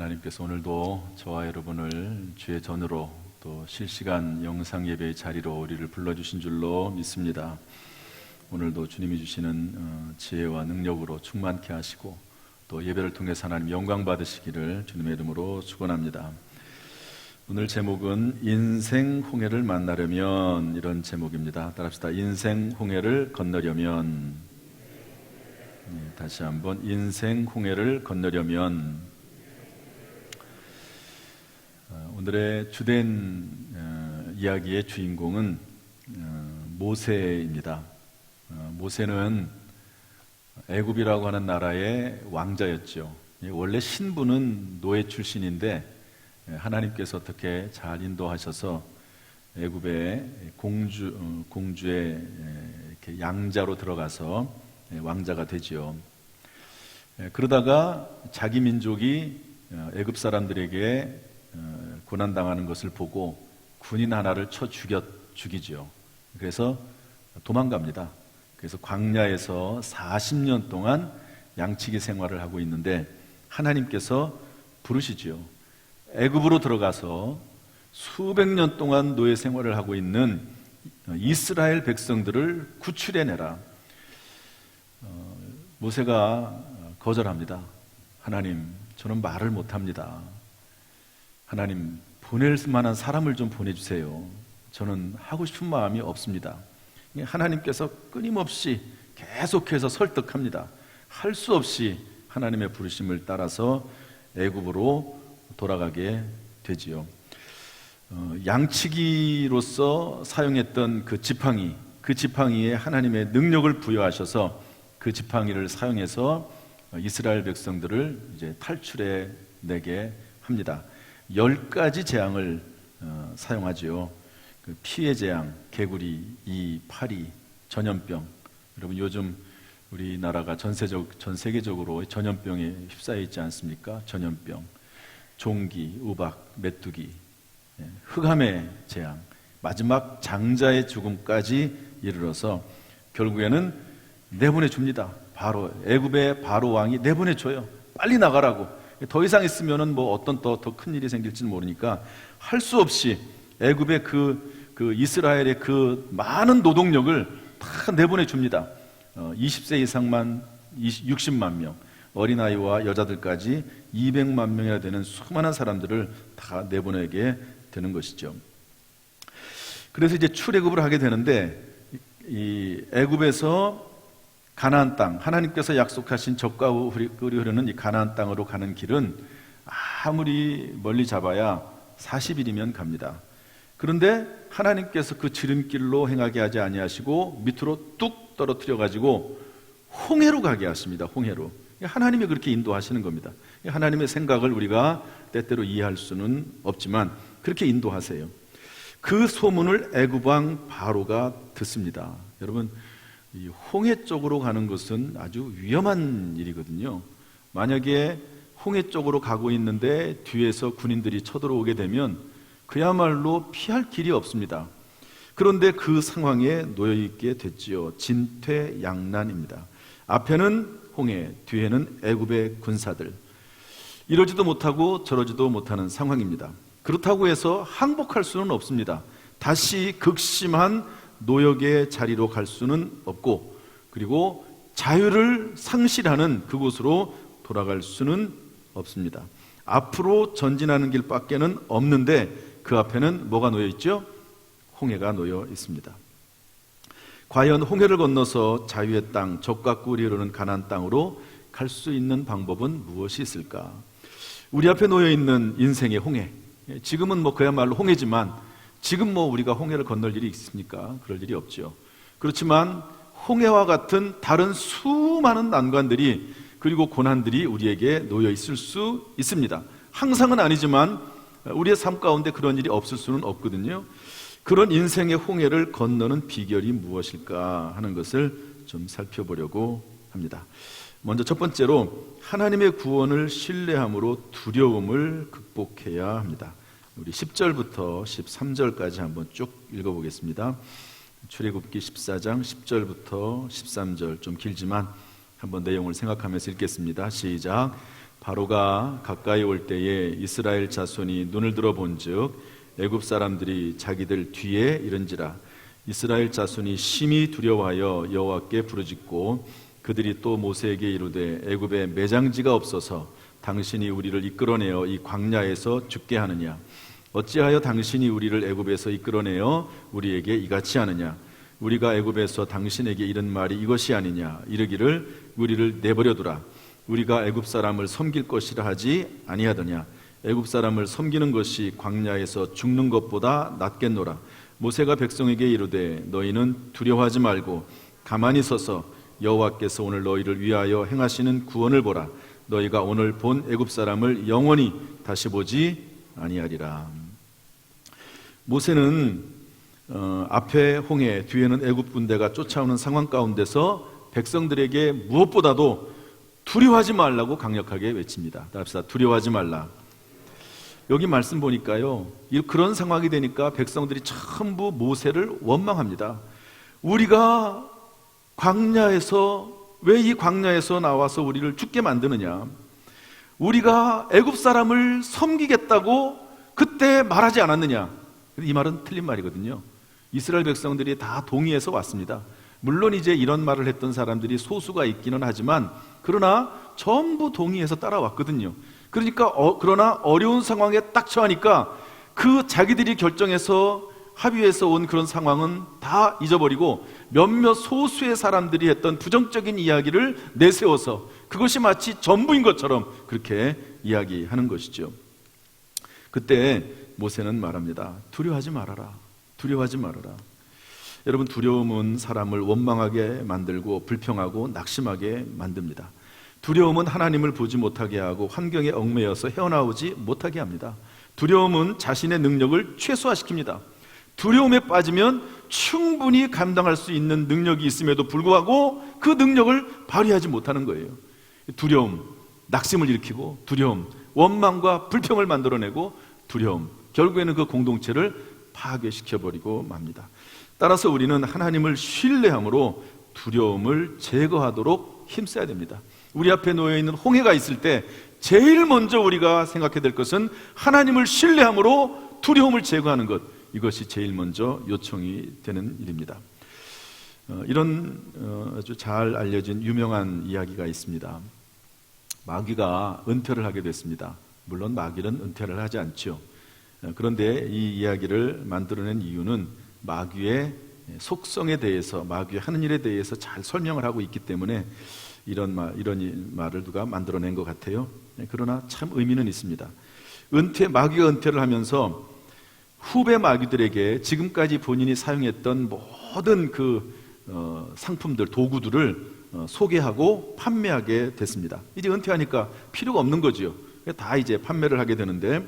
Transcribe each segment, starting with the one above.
하나님께서 오늘도 저와 여러분을 주의 전으로 또 실시간 영상 예배의 자리로 우리를 불러주신 줄로 믿습니다. 오늘도 주님이 주시는 지혜와 능력으로 충만케 하시고 또 예배를 통해서 하나님 영광 받으시기를 주님의 이름으로 축원합니다. 오늘 제목은 인생 홍해를 만나려면, 이런 제목입니다. 따라합시다. 인생 홍해를 건너려면. 다시 한번, 인생 홍해를 건너려면. 오늘의 주된 이야기의 주인공은 모세입니다. 모세는 애굽이라고 하는 나라의 왕자였죠. 원래 신부는 노예 출신인데 하나님께서 어떻게 잘 인도하셔서 애굽의 공주의 이렇게 양자로 들어가서 왕자가 되지요. 그러다가 자기 민족이 애굽 사람들에게 고난당하는 것을 보고 군인 하나를 쳐 죽이죠. 그래서 도망갑니다. 그래서 광야에서 40년 동안 양치기 생활을 하고 있는데 하나님께서 부르시죠. 애굽으로 들어가서 수백 년 동안 노예 생활을 하고 있는 이스라엘 백성들을 구출해내라. 모세가 거절합니다. 하나님, 저는 말을 못합니다. 하나님, 보낼 만한 사람을 좀 보내주세요. 저는 하고 싶은 마음이 없습니다. 하나님께서 끊임없이 계속해서 설득합니다. 할 수 없이 하나님의 부르심을 따라서 애굽으로 돌아가게 되지요. 양치기로서 사용했던 그 지팡이에 하나님의 능력을 부여하셔서 그 지팡이를 사용해서 이스라엘 백성들을 이제 탈출해 내게 합니다. 10가지 재앙을 사용하지요. 그 피해 재앙, 개구리, 이, 파리, 전염병. 여러분, 요즘 우리나라가 전 세계적으로 전염병에 휩싸여 있지 않습니까? 전염병, 종기, 우박, 메뚜기, 흑암의 재앙, 마지막 장자의 죽음까지 이르러서 결국에는 내보내줍니다. 바로 애굽의 바로 왕이 내보내줘요. 빨리 나가라고. 더 이상 있으면은 뭐 어떤 더 큰 일이 생길지는 모르니까 할 수 없이 애굽의 그 이스라엘의 그 많은 노동력을 다 내보내줍니다. 20세 이상만 60만 명, 어린아이와 여자들까지 200만 명이나 되는 수많은 사람들을 다 내보내게 되는 것이죠. 그래서 이제 출애굽을 하게 되는데, 이 애굽에서 가나안 땅, 하나님께서 약속하신 젖과 꿀이 흐르는 이 가나안 땅으로 가는 길은 아무리 멀리 잡아야 40일이면 갑니다. 그런데 하나님께서 그 지름길로 행하게 하지 아니하시고 밑으로 뚝 떨어뜨려 가지고 홍해로 가게 하십니다. 홍해로. 하나님이 그렇게 인도하시는 겁니다. 하나님의 생각을 우리가 때때로 이해할 수는 없지만 그렇게 인도하세요. 그 소문을 애굽 왕 바로가 듣습니다. 여러분, 이 홍해 쪽으로 가는 것은 아주 위험한 일이거든요. 만약에 홍해 쪽으로 가고 있는데 뒤에서 군인들이 쳐들어오게 되면 그야말로 피할 길이 없습니다. 그런데 그 상황에 놓여 있게 됐지요. 진퇴양난입니다. 앞에는 홍해, 뒤에는 애굽의 군사들. 이러지도 못하고 저러지도 못하는 상황입니다. 그렇다고 해서 항복할 수는 없습니다. 다시 극심한 노역의 자리로 갈 수는 없고, 그리고 자유를 상실하는 그곳으로 돌아갈 수는 없습니다. 앞으로 전진하는 길밖에는 없는데 그 앞에는 뭐가 놓여 있죠? 홍해가 놓여 있습니다. 과연 홍해를 건너서 자유의 땅, 젖과 꿀이 흐르는 가나안 땅으로 갈 수 있는 방법은 무엇이 있을까? 우리 앞에 놓여 있는 인생의 홍해, 지금은 뭐 그야말로 홍해지만 지금 뭐 우리가 홍해를 건널 일이 있습니까? 그럴 일이 없죠. 그렇지만 홍해와 같은 다른 수많은 난관들이, 그리고 고난들이 우리에게 놓여 있을 수 있습니다. 항상은 아니지만 우리의 삶 가운데 그런 일이 없을 수는 없거든요. 그런 인생의 홍해를 건너는 비결이 무엇일까 하는 것을 좀 살펴보려고 합니다. 먼저 첫 번째로 하나님의 구원을 신뢰함으로 두려움을 극복해야 합니다. 우리 10절부터 13절까지 한번 쭉 읽어보겠습니다. 출애굽기 14장 10절부터 13절, 좀 길지만 한번 내용을 생각하면서 읽겠습니다. 시작. 바로가 가까이 올 때에 이스라엘 자손이 눈을 들어 본즉 애굽 사람들이 자기들 뒤에 이른지라. 이스라엘 자손이 심히 두려워하여 여호와께 부르짖고 그들이 또 모세에게 이르되 애굽에 매장지가 없어서 당신이 우리를 이끌어내어 이 광야에서 죽게 하느냐? 어찌하여 당신이 우리를 애굽에서 이끌어내어 우리에게 이같이 하느냐? 우리가 애굽에서 당신에게 이른 말이 이것이 아니냐? 이르기를 우리를 내버려 두라. 우리가 애굽 사람을 섬길 것이라 하지 아니하더냐? 애굽 사람을 섬기는 것이 광야에서 죽는 것보다 낫겠노라. 모세가 백성에게 이르되 너희는 두려워하지 말고 가만히 서서 여호와께서 오늘 너희를 위하여 행하시는 구원을 보라. 너희가 오늘 본 애굽 사람을 영원히 다시 보지 아니하리라. 모세는 앞에 홍해, 뒤에는 애굽 군대가 쫓아오는 상황 가운데서 백성들에게 무엇보다도 두려워하지 말라고 강력하게 외칩니다. 답시다. 두려워하지 말라. 여기 말씀 보니까요, 그런 상황이 되니까 백성들이 전부 모세를 원망합니다. 우리가 광야에서, 왜 이 광야에서 나와서 우리를 죽게 만드느냐? 우리가 애굽 사람을 섬기겠다고 그때 말하지 않았느냐? 이 말은 틀린 말이거든요. 이스라엘 백성들이 다 동의해서 왔습니다. 물론 이제 이런 말을 했던 사람들이 소수가 있기는 하지만 그러나 전부 동의해서 따라왔거든요. 그러니까 그러나 어려운 상황에 딱 처하니까 그 자기들이 결정해서 합의해서 온 그런 상황은 다 잊어버리고 몇몇 소수의 사람들이 했던 부정적인 이야기를 내세워서 그것이 마치 전부인 것처럼 그렇게 이야기하는 것이죠. 그때 모세는 말합니다. 두려워하지 말아라. 두려워하지 말아라. 여러분, 두려움은 사람을 원망하게 만들고 불평하고 낙심하게 만듭니다. 두려움은 하나님을 보지 못하게 하고 환경에 얽매여서 헤어나오지 못하게 합니다. 두려움은 자신의 능력을 최소화시킵니다. 두려움에 빠지면 충분히 감당할 수 있는 능력이 있음에도 불구하고 그 능력을 발휘하지 못하는 거예요. 두려움, 낙심을 일으키고 두려움, 원망과 불평을 만들어내고 두려움, 결국에는 그 공동체를 파괴시켜버리고 맙니다. 따라서 우리는 하나님을 신뢰함으로 두려움을 제거하도록 힘써야 됩니다. 우리 앞에 놓여있는 홍해가 있을 때 제일 먼저 우리가 생각해야 될 것은 하나님을 신뢰함으로 두려움을 제거하는 것, 이것이 제일 먼저 요청이 되는 일입니다. 이런 아주 잘 알려진 유명한 이야기가 있습니다. 마귀가 은퇴를 하게 됐습니다. 물론 마귀는 은퇴를 하지 않죠. 그런데 이 이야기를 만들어낸 이유는 마귀의 속성에 대해서, 마귀의 하는 일에 대해서 잘 설명을 하고 있기 때문에 이런 말을 누가 만들어낸 것 같아요. 그러나 참 의미는 있습니다. 마귀가 은퇴를 하면서 후배 마귀들에게 지금까지 본인이 사용했던 모든 그 상품들, 도구들을 소개하고 판매하게 됐습니다. 이제 은퇴하니까 필요가 없는 거죠. 다 이제 판매를 하게 되는데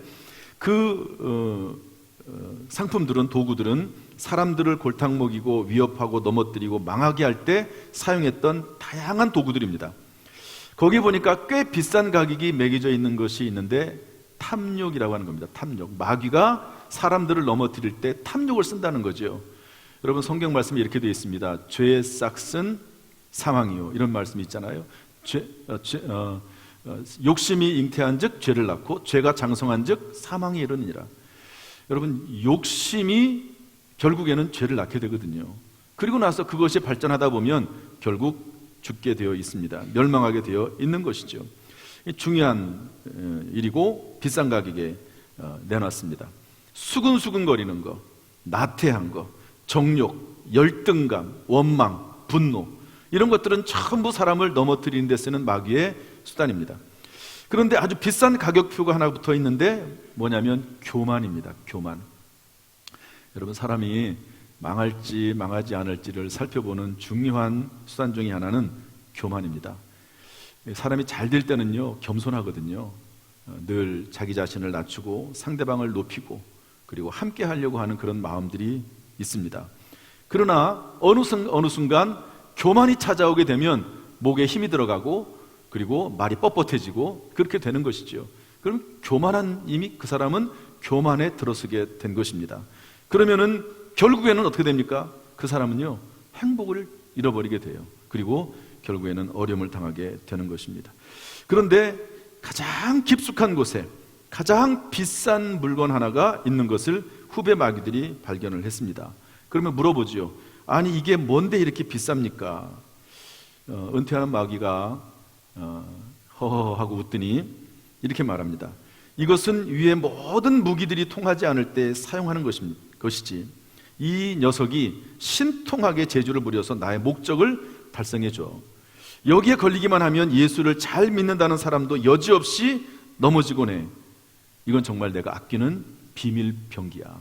그 상품들은, 도구들은 사람들을 골탕 먹이고 위협하고 넘어뜨리고 망하게 할 때 사용했던 다양한 도구들입니다. 거기 보니까 꽤 비싼 가격이 매겨져 있는 것이 있는데 탐욕이라고 하는 겁니다. 탐욕. 마귀가 사람들을 넘어뜨릴 때 탐욕을 쓴다는 거죠. 여러분, 성경 말씀이 이렇게 되어 있습니다. 죄의 싹은 사망이요, 이런 말씀이 있잖아요. 욕심이 잉태한 즉 죄를 낳고 죄가 장성한 즉 사망에 이르느니라. 여러분, 욕심이 결국에는 죄를 낳게 되거든요. 그리고 나서 그것이 발전하다 보면 결국 죽게 되어 있습니다. 멸망하게 되어 있는 것이죠. 중요한 일이고 비싼 가격에 내놨습니다. 수근수근거리는 거, 나태한 거, 정욕, 열등감, 원망, 분노, 이런 것들은 전부 사람을 넘어뜨리는 데 쓰는 마귀의 수단입니다. 그런데 아주 비싼 가격표가 하나 붙어 있는데 뭐냐면 교만입니다. 교만. 여러분, 사람이 망할지 망하지 않을지를 살펴보는 중요한 수단 중에 하나는 교만입니다. 사람이 잘 될 때는요, 겸손하거든요. 늘 자기 자신을 낮추고 상대방을 높이고 그리고 함께 하려고 하는 그런 마음들이 있습니다. 그러나 어느 순간 교만이 찾아오게 되면 목에 힘이 들어가고 그리고 말이 뻣뻣해지고 그렇게 되는 것이죠. 그럼 교만한, 이미 그 사람은 교만에 들어서게 된 것입니다. 그러면은 결국에는 어떻게 됩니까? 그 사람은요, 행복을 잃어버리게 돼요. 그리고 결국에는 어려움을 당하게 되는 것입니다. 그런데 가장 깊숙한 곳에 가장 비싼 물건 하나가 있는 것을 후배 마귀들이 발견을 했습니다. 그러면 물어보지요. 아니 이게 뭔데 이렇게 비쌉니까? 은퇴하는 마귀가 허허하고 웃더니 이렇게 말합니다. 이것은 위에 모든 무기들이 통하지 않을 때 사용하는 것이지 이 녀석이 신통하게 재주를 부려서 나의 목적을 달성해줘. 여기에 걸리기만 하면 예수를 잘 믿는다는 사람도 여지없이 넘어지곤 해. 이건 정말 내가 아끼는 비밀 병기야.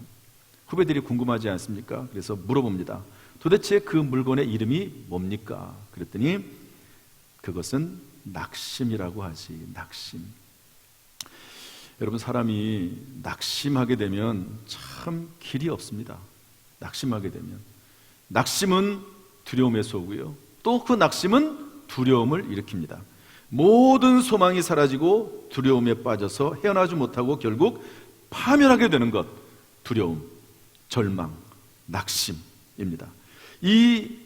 후배들이 궁금하지 않습니까? 그래서 물어봅니다. 도대체 그 물건의 이름이 뭡니까? 그랬더니 그것은 낙심이라고 하지. 낙심. 여러분, 사람이 낙심하게 되면 참 길이 없습니다. 낙심하게 되면 낙심은 두려움에 쏘고요, 또 그 낙심은 두려움을 일으킵니다. 모든 소망이 사라지고 두려움에 빠져서 헤어나지 못하고 결국 파멸하게 되는 것, 두려움, 절망, 낙심입니다. 이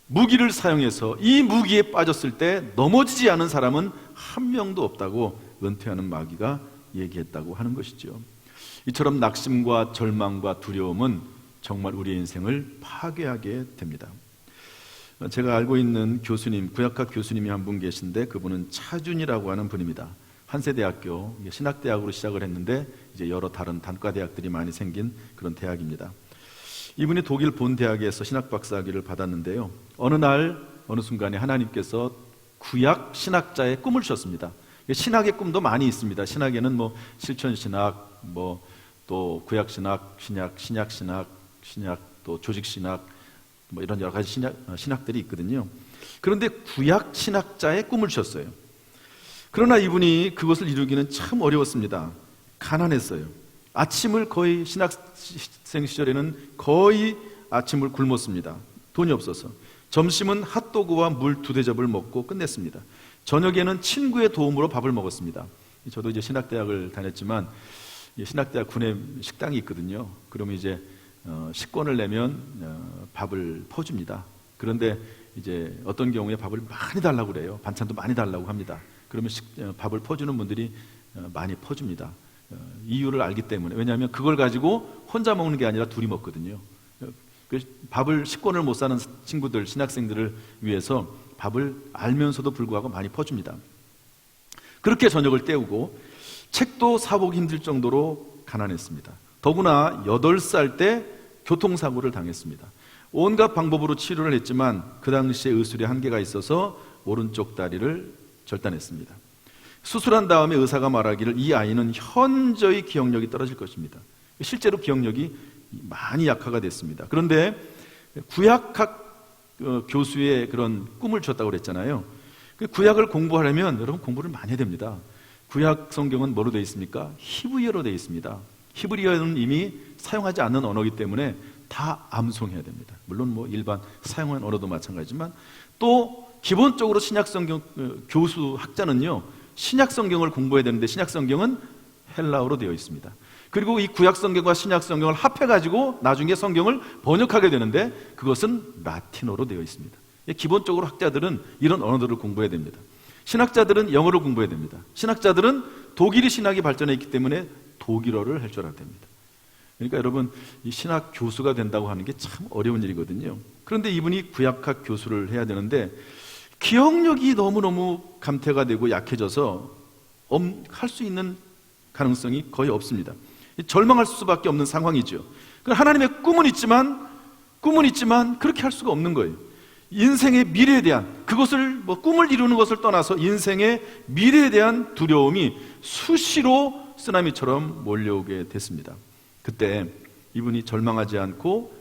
무기를 사용해서 이 무기에 빠졌을 때 넘어지지 않은 사람은 한 명도 없다고 은퇴하는 마귀가 얘기했다고 하는 것이죠. 이처럼 낙심과 절망과 두려움은 정말 우리의 인생을 파괴하게 됩니다. 제가 알고 있는 교수님, 구약학 교수님이 한 분 계신데 그분은 차준이라고 하는 분입니다. 한세대학교 신학대학으로 시작을 했는데 이제 여러 다른 단과대학들이 많이 생긴 그런 대학입니다. 이분이 독일 본대학에서 신학박사학위를 받았는데요, 어느 날 어느 순간에 하나님께서 구약 신학자의 꿈을 주셨습니다. 신학의 꿈도 많이 있습니다. 신학에는 뭐 실천신학, 뭐 또 구약신학, 신약신학, 또 조직신학, 뭐 이런 여러 가지 신학들이 있거든요. 그런데 구약 신학자의 꿈을 주셨어요. 그러나 이분이 그것을 이루기는 참 어려웠습니다. 가난했어요. 아침을 거의 신학생 시절에는 거의 아침을 굶었습니다. 돈이 없어서. 점심은 핫도그와 물 2대접을 먹고 끝냈습니다. 저녁에는 친구의 도움으로 밥을 먹었습니다. 저도 이제 신학대학을 다녔지만 신학대학 군에 식당이 있거든요. 그러면 이제 식권을 내면 밥을 퍼줍니다. 그런데 이제 어떤 경우에 밥을 많이 달라고 그래요. 반찬도 많이 달라고 합니다. 그러면 밥을 퍼주는 분들이 많이 퍼줍니다. 이유를 알기 때문에. 왜냐하면 그걸 가지고 혼자 먹는 게 아니라 둘이 먹거든요. 밥을 식권을 못 사는 친구들, 신학생들을 위해서 밥을 알면서도 불구하고 많이 퍼줍니다. 그렇게 저녁을 때우고 책도 사보기 힘들 정도로 가난했습니다. 더구나 8살 때 교통사고를 당했습니다. 온갖 방법으로 치료를 했지만 그 당시에 의술에 한계가 있어서 오른쪽 다리를 절단했습니다. 수술한 다음에 의사가 말하기를 이 아이는 현저히 기억력이 떨어질 것입니다. 실제로 기억력이 많이 약화가 됐습니다. 그런데 구약학 교수의 그런 꿈을 줬다고 그랬잖아요. 그 구약을 공부하려면 여러분 공부를 많이 해야 됩니다. 구약 성경은 뭐로 되어 있습니까? 히브리어로 되어 있습니다. 히브리어는 이미 사용하지 않는 언어이기 때문에 다 암송해야 됩니다. 물론 뭐 일반 사용하는 언어도 마찬가지지만 또 기본적으로 신약성경 교수 학자는요, 신약성경을 공부해야 되는데 신약성경은 헬라어로 되어 있습니다. 그리고 이 구약성경과 신약성경을 합해가지고 나중에 성경을 번역하게 되는데 그것은 라틴어로 되어 있습니다. 기본적으로 학자들은 이런 언어들을 공부해야 됩니다. 신학자들은 영어를 공부해야 됩니다. 신학자들은 독일이 신학이 발전했기 때문에 독일어를 할 줄 알아야 됩니다. 그러니까 여러분, 이 신학 교수가 된다고 하는 게 참 어려운 일이거든요. 그런데 이분이 구약학 교수를 해야 되는데 기억력이 너무너무 감퇴가 되고 약해져서 할 수 있는 가능성이 거의 없습니다. 절망할 수밖에 없는 상황이죠. 하나님의 꿈은 있지만 그렇게 할 수가 없는 거예요. 인생의 미래에 대한, 그것을 꿈을 이루는 것을 떠나서 인생의 미래에 대한 두려움이 수시로 쓰나미처럼 몰려오게 됐습니다. 그때 이분이 절망하지 않고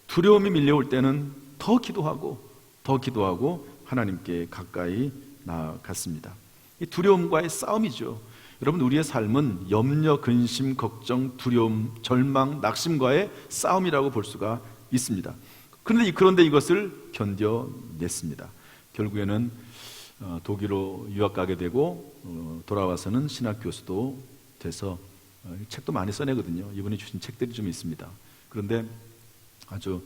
두려움이 밀려올 때는 더 기도하고 하나님께 가까이 나아갔습니다. 이 두려움과의 싸움이죠. 여러분, 우리의 삶은 염려, 근심, 걱정, 두려움, 절망, 낙심과의 싸움이라고 볼 수가 있습니다. 그런데 이것을 견뎌냈습니다. 결국에는 독일로 유학 가게 되고 돌아와서는 신학 교수도 돼서 책도 많이 써내거든요. 이분이 주신 책들이 좀 있습니다. 그런데 아주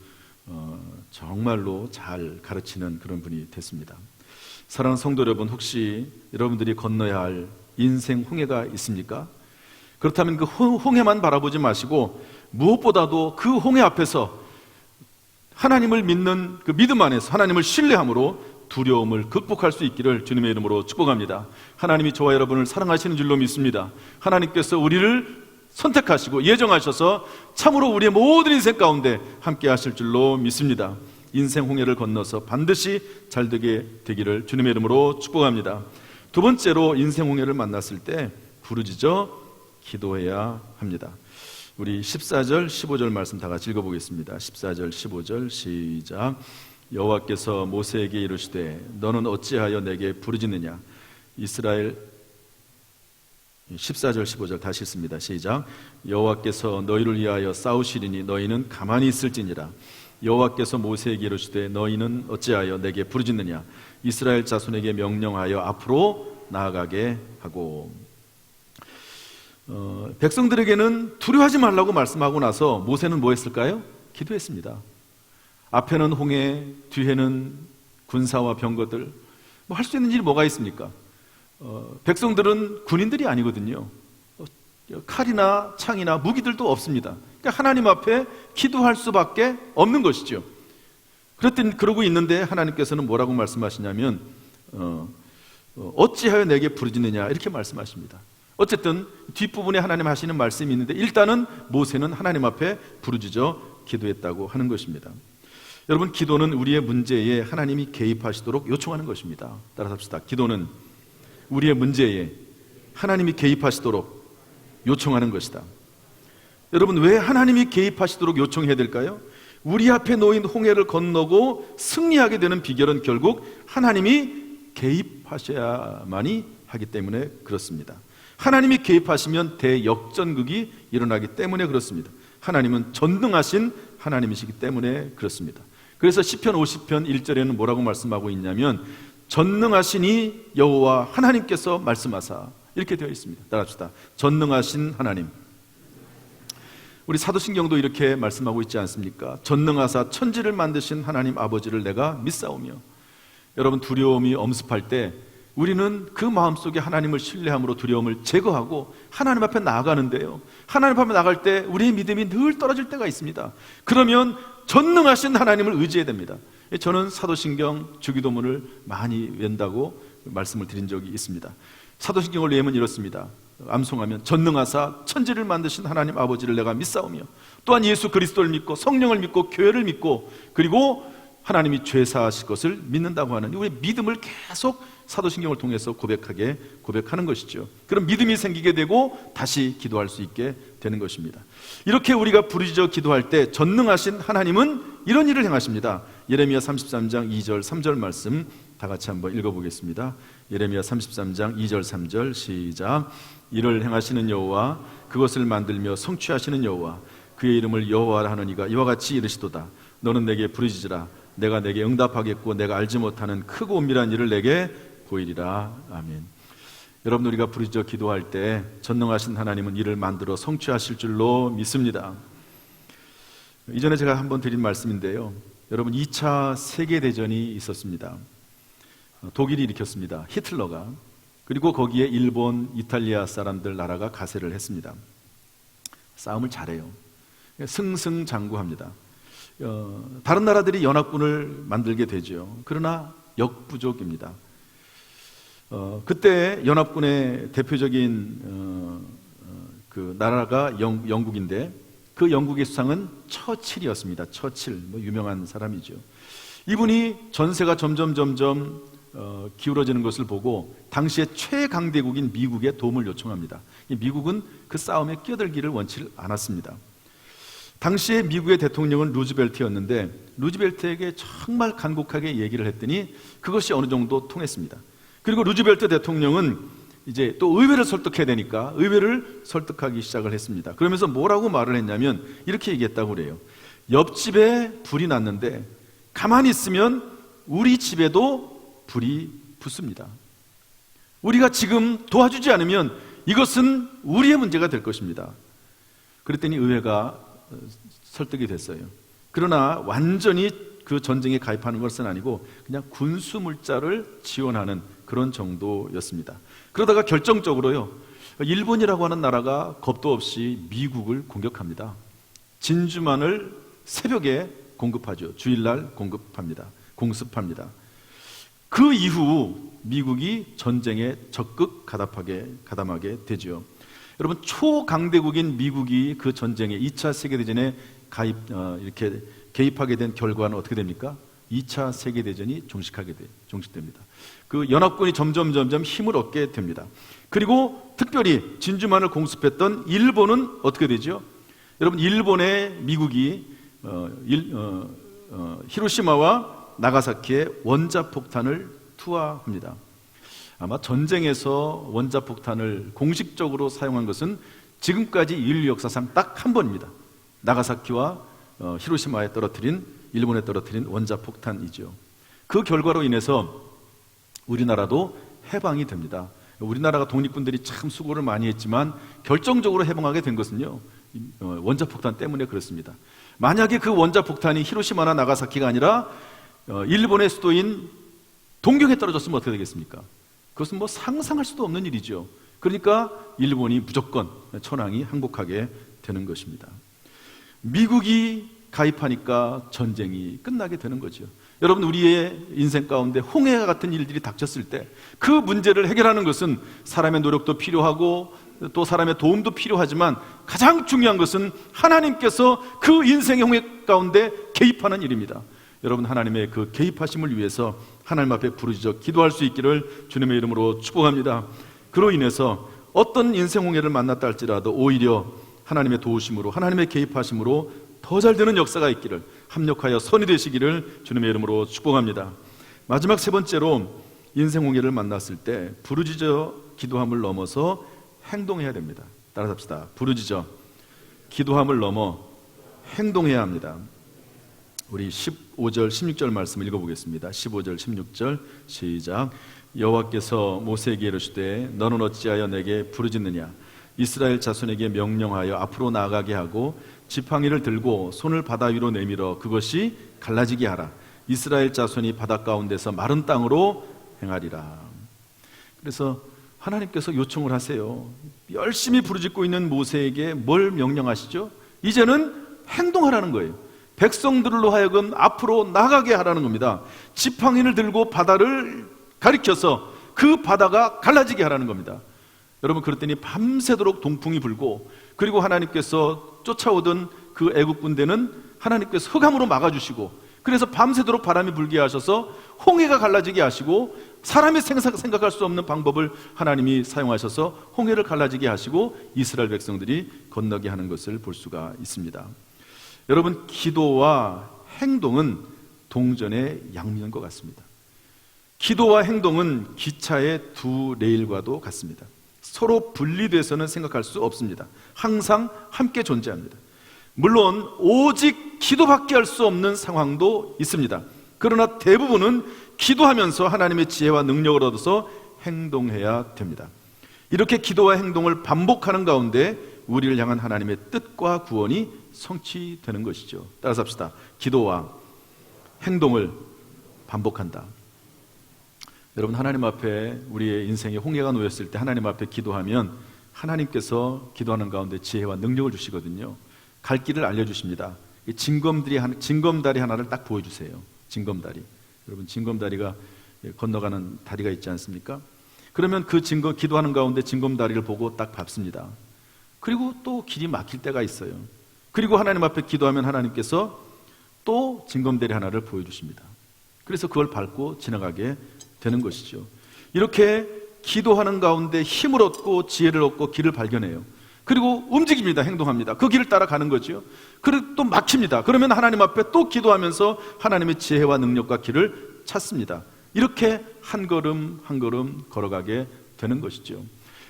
정말로 잘 가르치는 그런 분이 됐습니다. 사랑하는 성도 여러분, 혹시 여러분들이 건너야 할 인생 홍해가 있습니까? 그렇다면 그 홍해만 바라보지 마시고 무엇보다도 그 홍해 앞에서 하나님을 믿는 그 믿음 안에서 하나님을 신뢰함으로 두려움을 극복할 수 있기를 주님의 이름으로 축복합니다. 하나님이 저와 여러분을 사랑하시는 줄로 믿습니다. 하나님께서 우리를 선택하시고 예정하셔서 참으로 우리의 모든 인생 가운데 함께 하실 줄로 믿습니다. 인생 홍해를 건너서 반드시 잘되게 되기를 주님의 이름으로 축복합니다. 두 번째로 인생 홍해를 만났을 때 부르짖어 기도해야 합니다. 우리 14절 15절 말씀 다 같이 읽어보겠습니다. 14절 15절 시작. 여호와께서 모세에게 이르시되 너는 어찌하여 내게 부르짖느냐. 이스라엘 14절 15절 다시 읽습니다. 시작. 여호와께서 너희를 위하여 싸우시리니 너희는 가만히 있을지니라. 여호와께서 모세에게 이르시되 너희는 어찌하여 내게 부르짖느냐. 이스라엘 자손에게 명령하여 앞으로 나아가게 하고. 백성들에게는 두려워하지 말라고 말씀하고 나서 모세는 뭐 했을까요? 기도했습니다. 앞에는 홍해, 뒤에는 군사와 병거들, 뭐 할 수 있는 일이 뭐가 있습니까? 백성들은 군인들이 아니거든요. 칼이나 창이나 무기들도 없습니다. 그러니까 하나님 앞에 기도할 수밖에 없는 것이죠. 그러고 있는데 하나님께서는 뭐라고 말씀하시냐면 어찌하여 내게 부르짖느냐 이렇게 말씀하십니다. 어쨌든 뒷부분에 하나님 하시는 말씀이 있는데 일단은 모세는 하나님 앞에 부르짖어 기도했다고 하는 것입니다. 여러분, 기도는 우리의 문제에 하나님이 개입하시도록 요청하는 것입니다. 따라서 합시다. 기도는 우리의 문제에 하나님이 개입하시도록 요청하는 것이다. 여러분, 왜 하나님이 개입하시도록 요청해야 될까요? 우리 앞에 놓인 홍해를 건너고 승리하게 되는 비결은 결국 하나님이 개입하셔야만이 하기 때문에 그렇습니다. 하나님이 개입하시면 대역전극이 일어나기 때문에 그렇습니다. 하나님은 전능하신 하나님이시기 때문에 그렇습니다. 그래서 시편 50편 1절에는 뭐라고 말씀하고 있냐면 전능하시니 여호와 하나님께서 말씀하사 이렇게 되어 있습니다. 따라합시다. 전능하신 하나님. 우리 사도신경도 이렇게 말씀하고 있지 않습니까? 전능하사 천지를 만드신 하나님 아버지를 내가 믿사오며. 여러분, 두려움이 엄습할 때 우리는 그 마음속에 하나님을 신뢰함으로 두려움을 제거하고 하나님 앞에 나아가는데요, 하나님 앞에 나갈 때 우리의 믿음이 늘 떨어질 때가 있습니다. 그러면 전능하신 하나님을 의지해야 됩니다. 저는 사도신경 주기도문을 많이 웬다고 말씀을 드린 적이 있습니다. 사도신경을 외우면 이렇습니다. 암송하면 전능하사 천지를 만드신 하나님 아버지를 내가 믿사오며 또한 예수 그리스도를 믿고 성령을 믿고 교회를 믿고 그리고 하나님이 죄 사하실 것을 믿는다고 하는 우리의 믿음을 계속 사도신경을 통해서 고백하는 것이죠. 그럼 믿음이 생기게 되고 다시 기도할 수 있게 되는 것입니다. 이렇게 우리가 부르짖어 기도할 때 전능하신 하나님은 이런 일을 행하십니다. 예레미야 33장 2절 3절 말씀 다 같이 한번 읽어보겠습니다. 예레미야 33장 2절 3절 시작. 이를 행하시는 여호와 그것을 만들며 성취하시는 여호와 그의 이름을 여호와라 하느니가 이와 같이 이르시도다. 너는 내게 부르짖으라. 내가 내게 응답하겠고 내가 알지 못하는 크고 은밀한 일을 내게 보이리라. 아멘. 여러분, 우리가 부르짖어 기도할 때 전능하신 하나님은 이를 만들어 성취하실 줄로 믿습니다. 이전에 제가 한번 드린 말씀인데요, 여러분, 2차 세계대전이 있었습니다. 독일이 일으켰습니다. 히틀러가. 그리고 거기에 일본, 이탈리아 사람들 나라가 가세를 했습니다. 싸움을 잘해요. 승승장구합니다. 다른 나라들이 연합군을 만들게 되죠. 그러나 역부족입니다. 그때 연합군의 대표적인 그 나라가 영국인데 그 영국의 수상은 처칠이었습니다. 처칠, 유명한 사람이죠. 이분이 전세가 점점 기울어지는 것을 보고 당시에 최강대국인 미국에 도움을 요청합니다. 미국은 그 싸움에 끼어들기를 원치 않았습니다. 당시에 미국의 대통령은 루즈벨트였는데 루즈벨트에게 정말 간곡하게 얘기를 했더니 그것이 어느 정도 통했습니다. 그리고 루즈벨트 대통령은 이제 또 의회를 설득해야 되니까 의회를 설득하기 시작을 했습니다. 그러면서 뭐라고 말을 했냐면 이렇게 얘기했다고 그래요. 옆집에 불이 났는데 가만히 있으면 우리 집에도 불이 붙습니다. 우리가 지금 도와주지 않으면 이것은 우리의 문제가 될 것입니다. 그랬더니 의회가 설득이 됐어요. 그러나 완전히 그 전쟁에 가입하는 것은 아니고 그냥 군수 물자를 지원하는 그런 정도였습니다. 그러다가 결정적으로요, 일본이라고 하는 나라가 겁도 없이 미국을 공격합니다. 진주만을 새벽에 공급하죠. 주일날 공습합니다. 그 이후 미국이 전쟁에 적극 가담하게 되죠. 여러분, 초강대국인 미국이 그 전쟁에 2차 세계대전에 이렇게 개입하게 된 결과는 어떻게 됩니까? 2차 세계대전이 종식됩니다. 그 연합군이 점점 힘을 얻게 됩니다. 그리고 특별히 진주만을 공습했던 일본은 어떻게 되죠? 여러분, 일본에 미국이 히로시마와 나가사키에 원자폭탄을 투하합니다. 아마 전쟁에서 원자폭탄을 공식적으로 사용한 것은 지금까지 인류 역사상 딱 한 번입니다. 나가사키와 히로시마에 일본에 떨어뜨린 원자폭탄이죠. 그 결과로 인해서 우리나라도 해방이 됩니다. 우리나라가 독립군들이 참 수고를 많이 했지만 결정적으로 해방하게 된 것은요, 원자폭탄 때문에 그렇습니다. 만약에 그 원자폭탄이 히로시마나 나가사키가 아니라 일본의 수도인 동경에 떨어졌으면 어떻게 되겠습니까? 그것은 뭐 상상할 수도 없는 일이죠. 그러니까 일본이 무조건 천황이 항복하게 되는 것입니다. 미국이 가입하니까 전쟁이 끝나게 되는 거죠. 여러분, 우리의 인생 가운데 홍해와 같은 일들이 닥쳤을 때 그 문제를 해결하는 것은 사람의 노력도 필요하고 또 사람의 도움도 필요하지만 가장 중요한 것은 하나님께서 그 인생의 홍해 가운데 개입하는 일입니다. 여러분, 하나님의 그 개입하심을 위해서 하나님 앞에 부르짖어 기도할 수 있기를 주님의 이름으로 축복합니다. 그로 인해서 어떤 인생 홍해를 만났다 할지라도 오히려 하나님의 도우심으로, 하나님의 개입하심으로 더 잘 되는 역사가 있기를, 합력하여 선이 되시기를 주님의 이름으로 축복합니다. 마지막 세 번째로 인생 홍해를 만났을 때 부르짖어 기도함을 넘어서 행동해야 됩니다. 따라서 합시다. 부르짖어 기도함을 넘어 행동해야 합니다. 우리 15절 16절 말씀 읽어보겠습니다. 15절 16절 시작. 여호와께서 모세에게 이르시되 너는 어찌하여 내게 부르짖느냐? 이스라엘 자손에게 명령하여 앞으로 나아가게 하고 지팡이를 들고 손을 바다 위로 내밀어 그것이 갈라지게 하라. 이스라엘 자손이 바다 가운데서 마른 땅으로 행하리라. 그래서 하나님께서 요청을 하세요. 열심히 부르짖고 있는 모세에게 뭘 명령하시죠? 이제는 행동하라는 거예요. 백성들로 하여금 앞으로 나가게 하라는 겁니다. 지팡이를 들고 바다를 가리켜서 그 바다가 갈라지게 하라는 겁니다. 여러분, 그랬더니 밤새도록 동풍이 불고, 그리고 하나님께서 쫓아오던 그 애국 군대는 하나님께서 흑암으로 막아주시고, 그래서 밤새도록 바람이 불게 하셔서 홍해가 갈라지게 하시고, 사람이 생각할 수 없는 방법을 하나님이 사용하셔서 홍해를 갈라지게 하시고 이스라엘 백성들이 건너게 하는 것을 볼 수가 있습니다. 여러분, 기도와 행동은 동전의 양면인 것 같습니다. 기도와 행동은 기차의 두 레일과도 같습니다. 서로 분리돼서는 생각할 수 없습니다. 항상 함께 존재합니다. 물론 오직 기도밖에 할 수 없는 상황도 있습니다. 그러나 대부분은 기도하면서 하나님의 지혜와 능력을 얻어서 행동해야 됩니다. 이렇게 기도와 행동을 반복하는 가운데 우리를 향한 하나님의 뜻과 구원이 성취되는 것이죠. 따라서 합시다. 기도와 행동을 반복한다. 여러분, 하나님 앞에 우리의 인생에 홍해가 놓였을 때 하나님 앞에 기도하면 하나님께서 기도하는 가운데 지혜와 능력을 주시거든요. 갈 길을 알려주십니다. 징검다리 하나를 딱 보여주세요. 징검다리. 여러분, 징검다리가 건너가는 다리가 있지 않습니까? 그러면 그 기도하는 가운데 징검다리를 보고 딱 밟습니다. 그리고 또 길이 막힐 때가 있어요. 그리고 하나님 앞에 기도하면 하나님께서 또 징검다리 하나를 보여주십니다. 그래서 그걸 밟고 지나가게 되는 것이죠. 이렇게 기도하는 가운데 힘을 얻고 지혜를 얻고 길을 발견해요. 그리고 움직입니다. 행동합니다. 그 길을 따라가는 거죠. 그리고 또 막힙니다. 그러면 하나님 앞에 또 기도하면서 하나님의 지혜와 능력과 길을 찾습니다. 이렇게 한 걸음 한 걸음 걸어가게 되는 것이죠.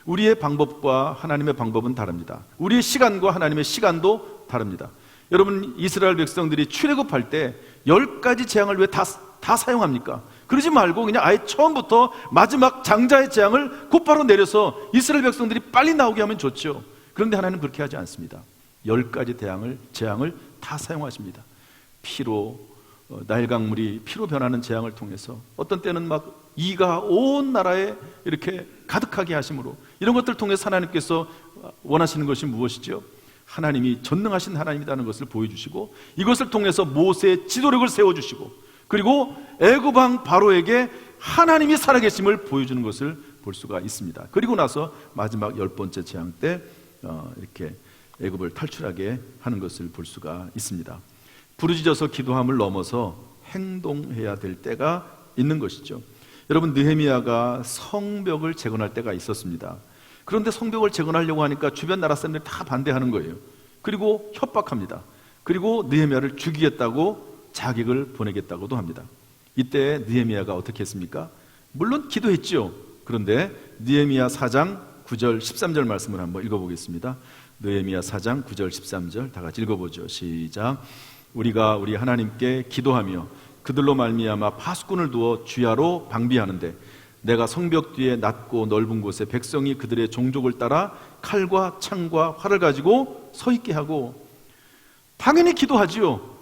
우리의 방법과 하나님의 방법은 다릅니다. 우리의 시간과 하나님의 시간도 다릅니다. 여러분, 이스라엘 백성들이 출애굽할 때 10가지 재앙을 왜 다 사용합니까? 그러지 말고 그냥 아예 처음부터 마지막 장자의 재앙을 곧바로 내려서 이스라엘 백성들이 빨리 나오게 하면 좋죠. 그런데 하나님은 그렇게 하지 않습니다. 10가지 재앙을 다 사용하십니다. 피로, 나일강물이 피로 변하는 재앙을 통해서, 어떤 때는 막 이가 온 나라에 이렇게 가득하게 하심으로, 이런 것들을 통해서 하나님께서 원하시는 것이 무엇이죠? 하나님이 전능하신 하나님이라는 것을 보여주시고, 이것을 통해서 모세의 지도력을 세워주시고, 그리고 애굽 왕 바로에게 하나님이 살아계심을 보여주는 것을 볼 수가 있습니다. 그리고 나서 마지막 10번째 재앙 때 이렇게 애굽을 탈출하게 하는 것을 볼 수가 있습니다. 부르짖어서 기도함을 넘어서 행동해야 될 때가 있는 것이죠. 여러분, 느헤미야가 성벽을 재건할 때가 있었습니다. 그런데 성벽을 재건하려고 하니까 주변 나라 사람들이 다 반대하는 거예요. 그리고 협박합니다. 그리고 느헤미야를 죽이겠다고 자객을 보내겠다고도 합니다. 이때 느헤미야가 어떻게 했습니까? 물론 기도했죠. 그런데 느헤미야 4장 9절 13절 말씀을 한번 읽어보겠습니다. 느헤미야 4장 9절 13절 다 같이 읽어보죠. 시작. 우리가 우리 하나님께 기도하며 그들로 말미암아 파수꾼을 두어 주야로 방비하는데 내가 성벽 뒤에 낮고 넓은 곳에 백성이 그들의 종족을 따라 칼과 창과 활을 가지고 서 있게 하고, 당연히 기도하지요.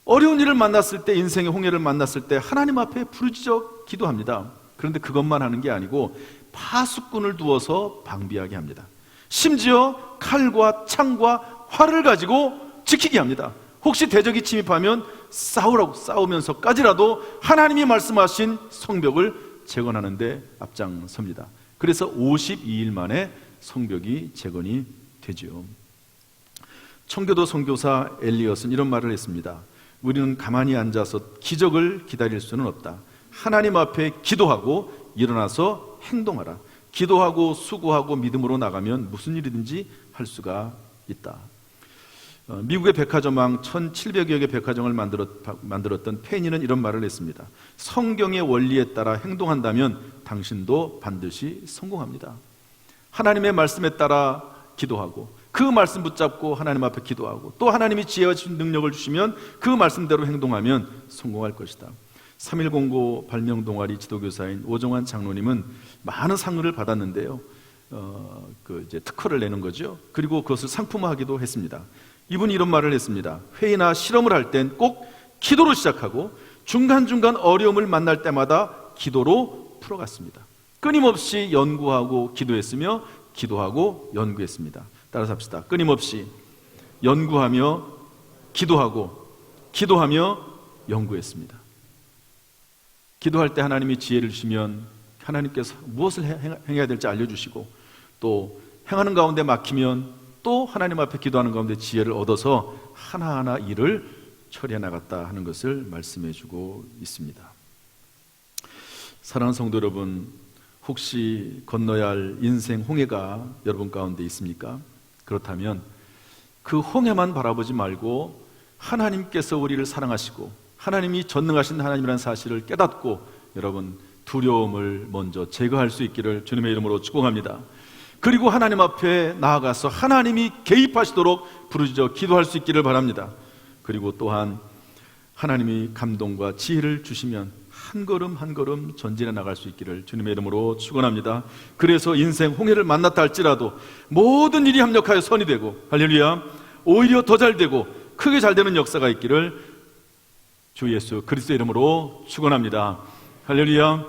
어려운 일을 만났을 때, 인생의 홍해를 만났을 때 하나님 앞에 부르짖어 기도합니다. 그런데 그것만 하는 게 아니고 파수꾼을 두어서 방비하게 합니다. 심지어 칼과 창과 활을 가지고 지키게 합니다. 혹시 대적이 침입하면 싸우면서까지라도 하나님이 말씀하신 성벽을 재건하는 데 앞장섭니다. 그래서 52일 만에 성벽이 재건이 되죠. 청교도 선교사 엘리엇은 이런 말을 했습니다. 우리는 가만히 앉아서 기적을 기다릴 수는 없다. 하나님 앞에 기도하고 일어나서 행동하라. 기도하고 수고하고 믿음으로 나가면 무슨 일이든지 할 수가 있다. 미국의 백화점왕 1700여 개 백화점을 만들었던 페니는 이런 말을 했습니다. 성경의 원리에 따라 행동한다면 당신도 반드시 성공합니다. 하나님의 말씀에 따라 기도하고 그 말씀 붙잡고 하나님 앞에 기도하고 또 하나님이 지혜와 능력을 주시면 그 말씀대로 행동하면 성공할 것이다. 3.1공고 발명 동아리 지도교사인 오정환 장로님은 많은 상을 받았는데요, 이제 특허를 내는 거죠. 그리고 그것을 상품화하기도 했습니다. 이분이 이런 말을 했습니다. 회의나 실험을 할 땐 꼭 기도로 시작하고 중간중간 어려움을 만날 때마다 기도로 풀어갔습니다. 끊임없이 연구하고 기도했으며 기도하고 연구했습니다. 따라서 합시다. 끊임없이 연구하며 기도하고 기도하며 연구했습니다. 기도할 때 하나님이 지혜를 주시면 하나님께서 무엇을 행해야 될지 알려주시고, 또 행하는 가운데 막히면 또 하나님 앞에 기도하는 가운데 지혜를 얻어서 하나하나 일을 처리해 나갔다 하는 것을 말씀해 주고 있습니다. 사랑하는 성도 여러분, 혹시 건너야 할 인생 홍해가 여러분 가운데 있습니까? 그렇다면 그 홍해만 바라보지 말고 하나님께서 우리를 사랑하시고 하나님이 전능하신 하나님이라는 사실을 깨닫고 여러분 두려움을 먼저 제거할 수 있기를 주님의 이름으로 축복합니다. 그리고 하나님 앞에 나아가서 하나님이 개입하시도록 부르짖어 기도할 수 있기를 바랍니다. 그리고 또한 하나님이 감동과 지혜를 주시면 한 걸음 한 걸음 전진해 나갈 수 있기를 주님의 이름으로 축원합니다. 그래서 인생 홍해를 만났다 할지라도 모든 일이 합력하여 선이 되고, 할렐루야, 오히려 더 잘 되고 크게 잘 되는 역사가 있기를 주 예수 그리스도의 이름으로 축원합니다. 할렐루야.